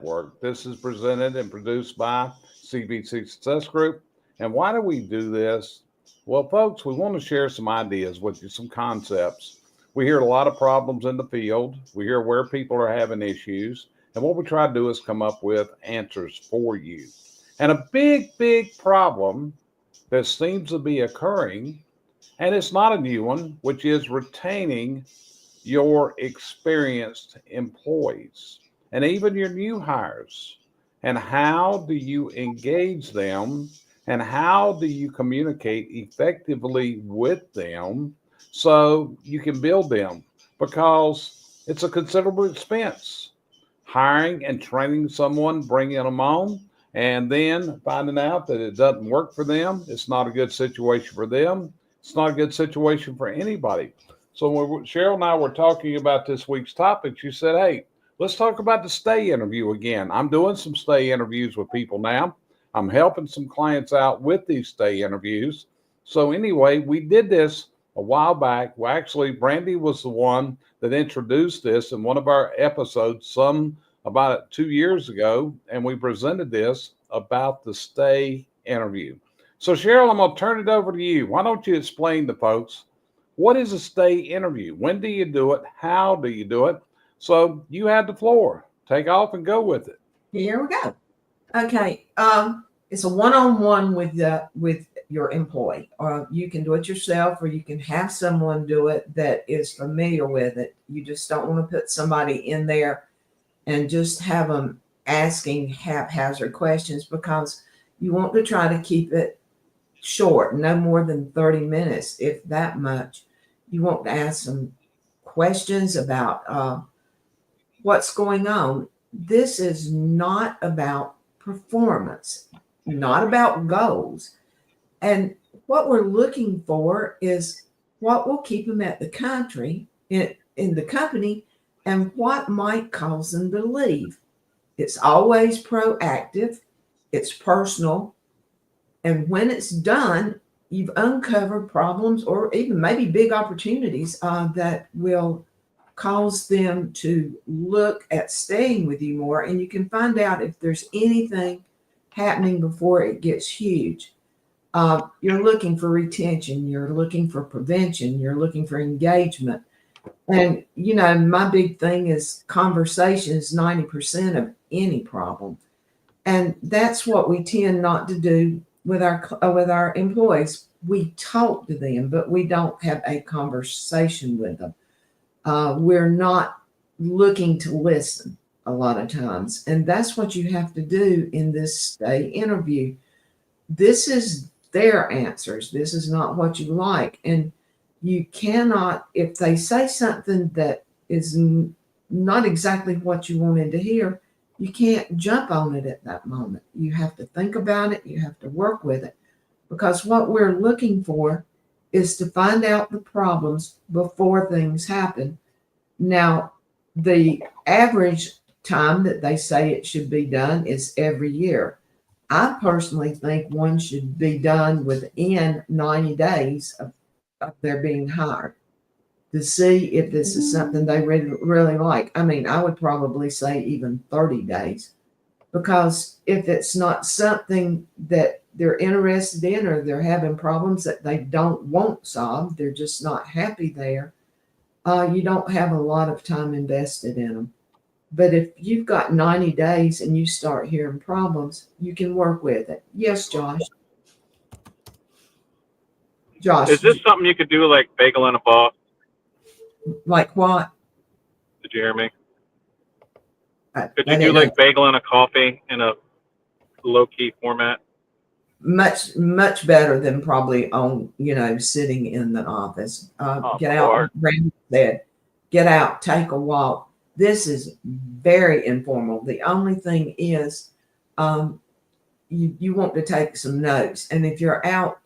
Network. This is presented and produced by CVC Success Group. And why do we do this? Well, folks, we want to share some ideas with you, some concepts. We hear a lot of problems in the field. We hear where people are having issues. And what we try to do is come up with answers for you. And a big problem that seems to be occurring, and it's not a new one, which is retaining your experienced employees and even your new hires. And how do you engage them? And how do you communicate effectively with them so you can build them? Because it's a considerable expense hiring and training someone, bringing them on, and then finding out that it doesn't work for them. It's not a good situation for them. It's not a good situation for anybody. So when Cheryl and I were talking about this week's topic, she said, "Hey, let's talk about the stay interview again." I'm doing some stay interviews with people now. I'm helping some clients out with these stay interviews. So anyway, we did this a while back. Well, actually, Brandy was the one that introduced this in one of our episodes, some about 2 years ago, and we presented this about the stay interview. So Cheryl, I'm going to turn it over to you. Why don't you explain to folks what is a stay interview? When do you do it? How do you do it? So you had the floor. Take off and go with it. Here we go. Okay. It's a one-on-one with your employee. Or you can do it yourself, or you can have someone do it that is familiar with it. You just don't want to put somebody in there and just have them asking haphazard questions, because you want to try to keep it short, no more than 30 minutes, if that much. You want to ask some questions about what's going on. This is not about performance, not about goals. And what we're looking for is what will keep them at the country in the company, and what might cause them to leave. It's always proactive, it's personal, and when it's done, you've uncovered problems or even maybe big opportunities that will cause them to look at staying with you more. And you can find out if there's anything happening before it gets huge. You're looking for retention, you're looking for prevention, you're looking for engagement. And, my big thing is conversation is 90% of any problem. And that's what we tend not to do with our employees. We talk to them, but we don't have a conversation with them. We're not looking to listen a lot of times. And that's what you have to do in this stay interview. This is their answers. This is not what you like. And you cannot, if they say something that is not exactly what you wanted to hear, you can't jump on it at that moment. You have to think about it. You have to work with it, because what we're looking for is to find out the problems before things happen. Now, the average time that they say it should be done is every year. I personally think one should be done within 90 days of their being hired, to see if this is something they really like. I mean, I would probably say even 30 days, because if it's not something that they're interested in, or they're having problems that they don't want solved, they're just not happy there, you don't have a lot of time invested in them. But if you've got 90 days and you start hearing problems, you can work with it. Yes, Josh. Josh, Is this something you could do like bagel in a ball? like what? Did you hear me? Could you do like bagel in a coffee in a low key format? Much better than probably on, sitting in the office. Get out, Randy said, get out, take a walk. This is very informal. The only thing is, you want to take some notes. And if you're out,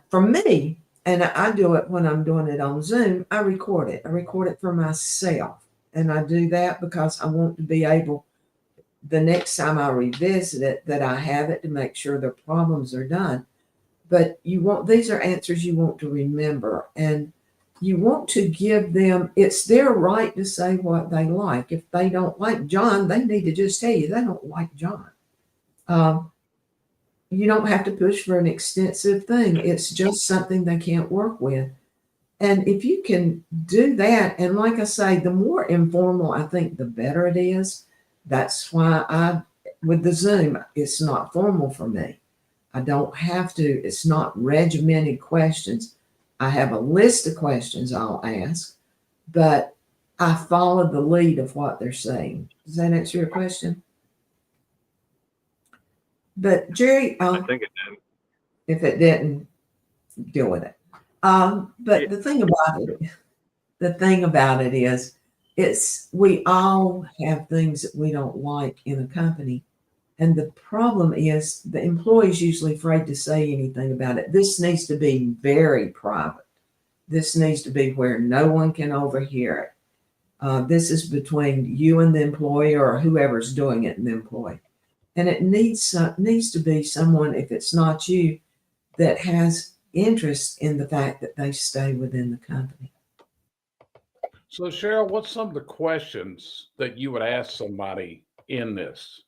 for me, and I do it when I'm doing it on Zoom, I record it. I record it for myself. And I do that because I want to be able, the next time I revisit it, that I have it to make sure the problems are done. But these are answers you want to remember. And you want to give them, it's their right to say what they like. If they don't like John, they need to just tell you they don't like John. You don't have to push for an extensive thing. It's just something they can't work with. And if you can do that, and like I say, the more informal I think, the better it is. That's why with the Zoom, it's not formal for me. I don't have to, it's not regimented questions. I have a list of questions I'll ask, but I follow the lead of what they're saying. Does that answer your question? But Jerry, I think it did. if it didn't, deal with it. But Yeah. the thing about it is, we all have things that we don't like in a company. And the problem is the employee's usually afraid to say anything about it. This needs to be very private. This needs to be where no one can overhear it. This is between you and the employee, or whoever's doing it and the employee. And it needs to be someone, if it's not you, that has interest in the fact that they stay within the company. So, Cheryl, what's some of the questions that you would ask somebody in this?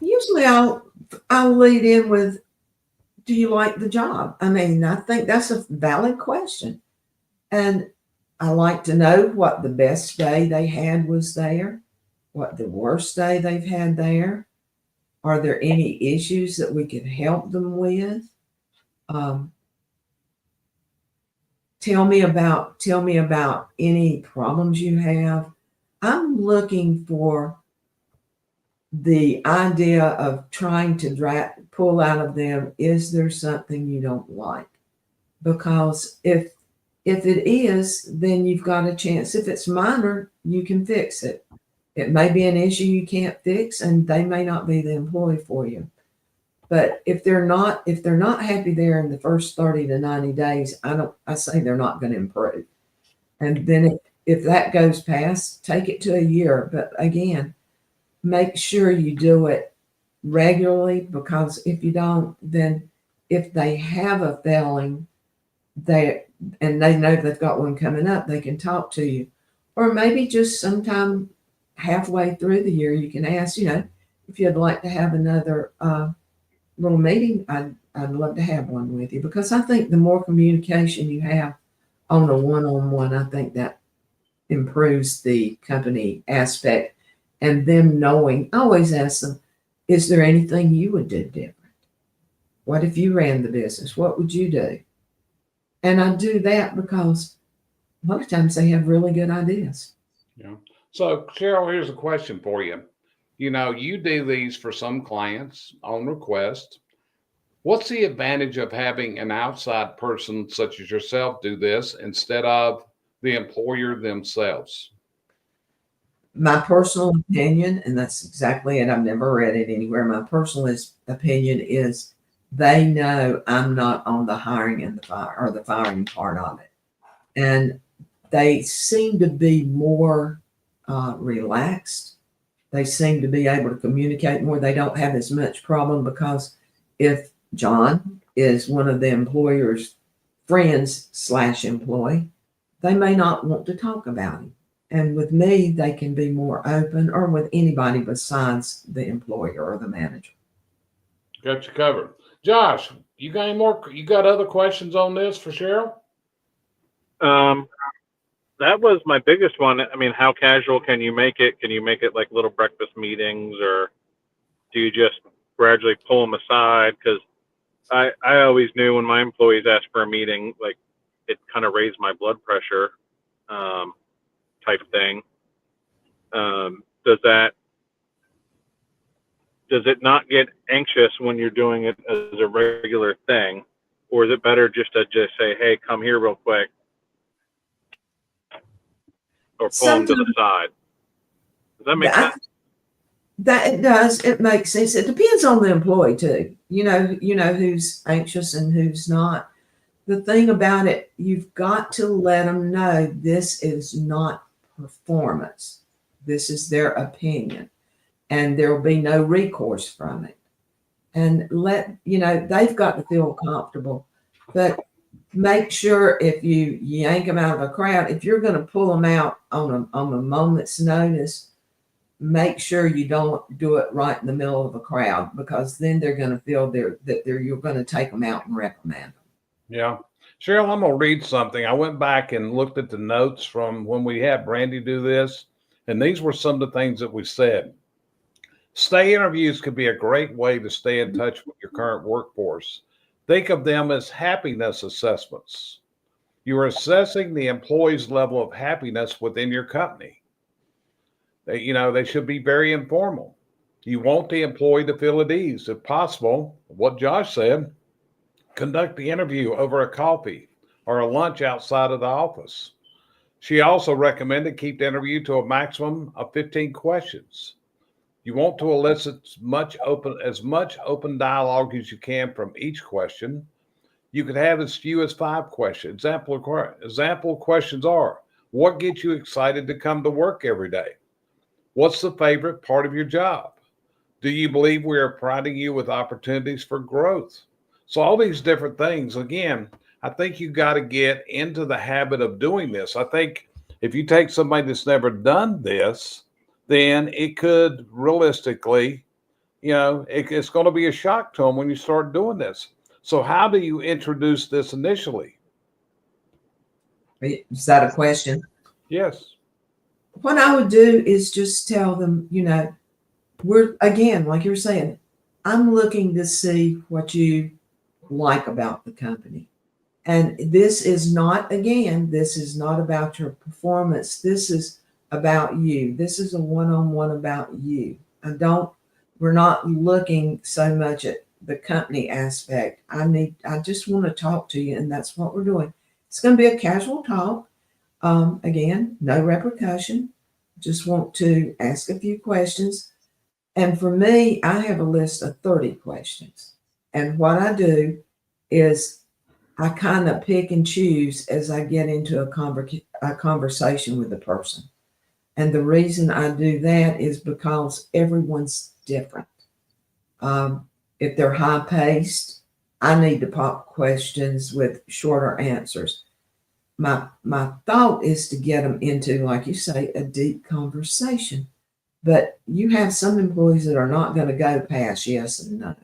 Usually I'll lead in with, do you like the job? I mean, I think that's a valid question. And I like to know what the best day they had was there, what the worst day they've had there. Are there any issues that we could help them with? Tell me about any problems you have. I'm looking for the idea of trying to pull out of them, is there something you don't like? Because if it is, then you've got a chance. If it's minor, you can fix it. It may be an issue you can't fix, and they may not be the employee for you. But if they're not happy there in the first 30 to 90 days, I say they're not going to improve. And then if that goes past, take it to a year. But again, make sure you do it regularly, because if you don't, then if they have a failing, and they know they've got one coming up, they can talk to you. Or maybe just sometime halfway through the year, you can ask, if you'd like to have another little meeting, I'd love to have one with you, because I think the more communication you have on a one-on-one, I think that improves the company aspect. And them knowing, I always ask them, is there anything you would do different? What if you ran the business? What would you do? And I do that because a lot of times they have really good ideas. Yeah. So, Cheryl, here's a question for you. You do these for some clients on request. What's the advantage of having an outside person such as yourself do this instead of the employer themselves? My personal opinion, and that's exactly it, I've never read it anywhere. My personal opinion is they know I'm not on the hiring and the firing part of it. And they seem to be more relaxed. They seem to be able to communicate more. They don't have as much problem, because if John is one of the employer's friends / employee, they may not want to talk about him. And with me, they can be more open, or with anybody besides the employer or the manager. Got you covered. Josh, you got any more? You got other questions on this for Cheryl? That was my biggest one. I mean, how casual can you make it? Can you make it like little breakfast meetings, or do you just gradually pull them aside? Because I always knew when my employees asked for a meeting, like it kind of raised my blood pressure, type thing. Does it not get anxious when you're doing it as a regular thing, or is it better just to say, hey, come here real quick, or pull them to the side? Does that make sense? That it does. It makes sense. It depends on the employee too. You know who's anxious and who's not. The thing about it, you've got to let them know this is not performance. This is their opinion, and there will be no recourse from it. And they've got to feel comfortable. But make sure if you yank them out of a crowd, if you're going to pull them out on a moment's notice, make sure you don't do it right in the middle of a crowd, because then they're going to feel you're going to take them out and reprimand them. Yeah. Cheryl, I'm going to read something. I went back and looked at the notes from when we had Brandy do this, and these were some of the things that we said. Stay interviews could be a great way to stay in touch with your current workforce. Think of them as happiness assessments. You are assessing the employee's level of happiness within your company. They should be very informal. You want the employee to feel at ease. If possible, what Josh said, conduct the interview over a coffee or a lunch outside of the office. She also recommended keep the interview to a maximum of 15 questions. You want to elicit as much open dialogue as you can from each question. You could have as few as 5 questions. Example questions are, what gets you excited to come to work every day? What's the favorite part of your job? Do you believe we are providing you with opportunities for growth? So all these different things, again, I think you got to get into the habit of doing this. I think if you take somebody that's never done this, then it could realistically, it's going to be a shock to them when you start doing this. So how do you introduce this initially? Is that a question? Yes. What I would do is just tell them, we're, again, like you're saying, I'm looking to see what you like about the company. And this is not about your performance. This is about you. This is a one-on-one about you. We're not looking so much at the company aspect. I just want to talk to you, and that's what we're doing. It's going to be a casual talk. Again, no repercussion. Just want to ask a few questions. And for me, I have a list of 30 questions. And what I do is I kind of pick and choose as I get into a conversation with the person. And the reason I do that is because everyone's different. If they're high paced, I need to pop questions with shorter answers. My thought is to get them into, like you say, a deep conversation. But you have some employees that are not going to go past yes and no.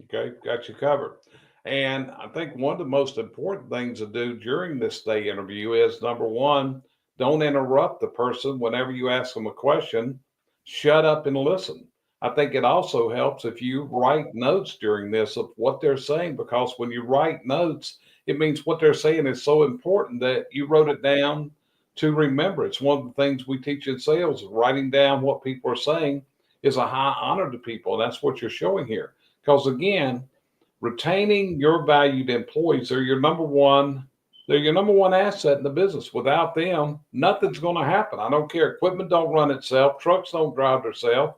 Okay, got you covered. And I think one of the most important things to do during this day interview is number one, don't interrupt the person whenever you ask them a question. Shut up and listen. I think it also helps if you write notes during this of what they're saying, because when you write notes, it means what they're saying is so important that you wrote it down to remember. It's one of the things we teach in sales. Writing down what people are saying is a high honor to people. And that's what you're showing here. Because again, retaining your valued employees, they're your number one asset in the business. Without them, nothing's going to happen. I don't care. Equipment don't run itself. Trucks don't drive themselves.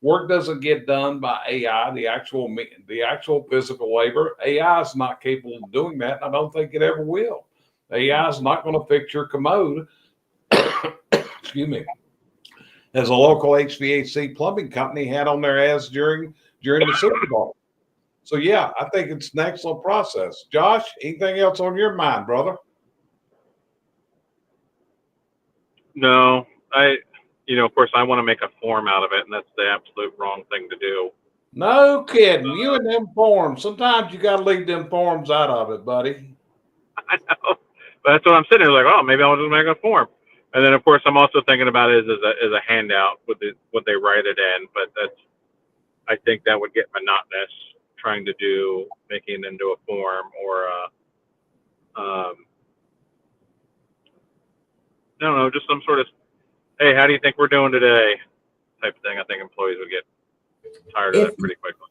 Work doesn't get done by AI, the actual physical labor. AI is not capable of doing that, and I don't think it ever will. AI is not going to fix your commode. Excuse me. As a local HVAC plumbing company had on their ads during the Super Bowl. So yeah, I think it's an excellent process. Josh, anything else on your mind, brother? No, of course, I want to make a form out of it, and that's the absolute wrong thing to do. No kidding. You and them forms. Sometimes you got to leave them forms out of it, buddy. I know, but that's what I'm sitting here like. Oh, maybe I'll just make a form. And then, of course, I'm also thinking about it as a handout with when they write it in. But I think that would get monotonous trying to making it into a form or I don't know, just some sort of, hey, how do you think we're doing today type of thing. I think employees would get tired of that pretty quickly.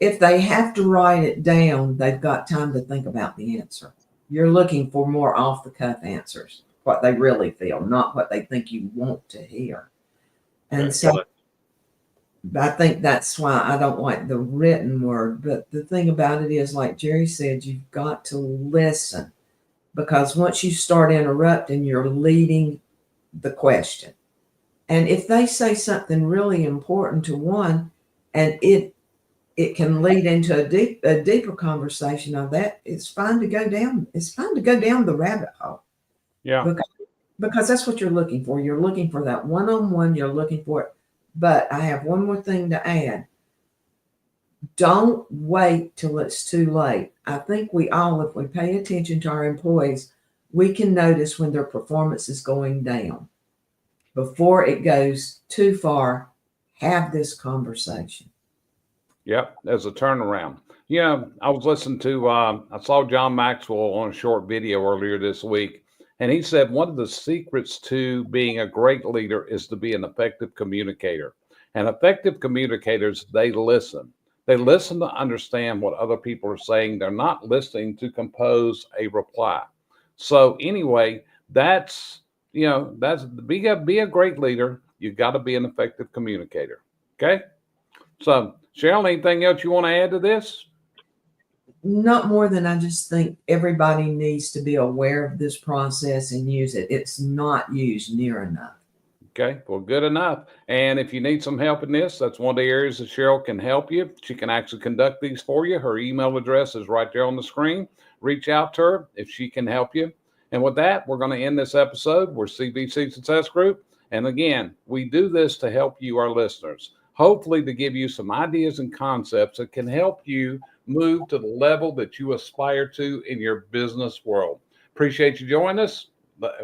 If they have to write it down, they've got time to think about the answer. You're looking for more off the cuff answers, what they really feel, not what they think you want to hear. And so I think that's why I don't like the written word. But the thing about it is, like Jerry said, you've got to listen, because once you start interrupting, you're leading the question. And if they say something really important to one and it it can lead into a deeper conversation of that. It's fine to go down. It's fine to go down the rabbit hole. Yeah. Because that's what you're looking for. You're looking for that one-on-one. You're looking for it. But I have one more thing to add. Don't wait till it's too late. I think we all, if we pay attention to our employees, we can notice when their performance is going down. Before it goes too far, have this conversation. Yep, there's a turnaround. Yeah, I was listening to, I saw John Maxwell on a short video earlier this week, and he said one of the secrets to being a great leader is to be an effective communicator. And effective communicators, they listen. They listen to understand what other people are saying. They're not listening to compose a reply. So anyway, that's be a great leader. You got to be an effective communicator. Okay. So Cheryl, anything else you want to add to this? Not more than I just think everybody needs to be aware of this process and use it. It's not used near enough. Okay, well, good enough. And if you need some help in this, that's one of the areas that Cheryl can help you. She can actually conduct these for you. Her email address is right there on the screen. Reach out to her if she can help you. And with that, we're going to end this episode. We're CVC Success Group. And again, we do this to help you, our listeners, hopefully to give you some ideas and concepts that can help you move to the level that you aspire to in your business world. Appreciate you joining us.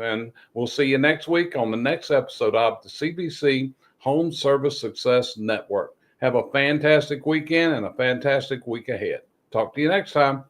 And we'll see you next week on the next episode of the CVC Home Service Success Network. Have a fantastic weekend and a fantastic week ahead. Talk to you next time.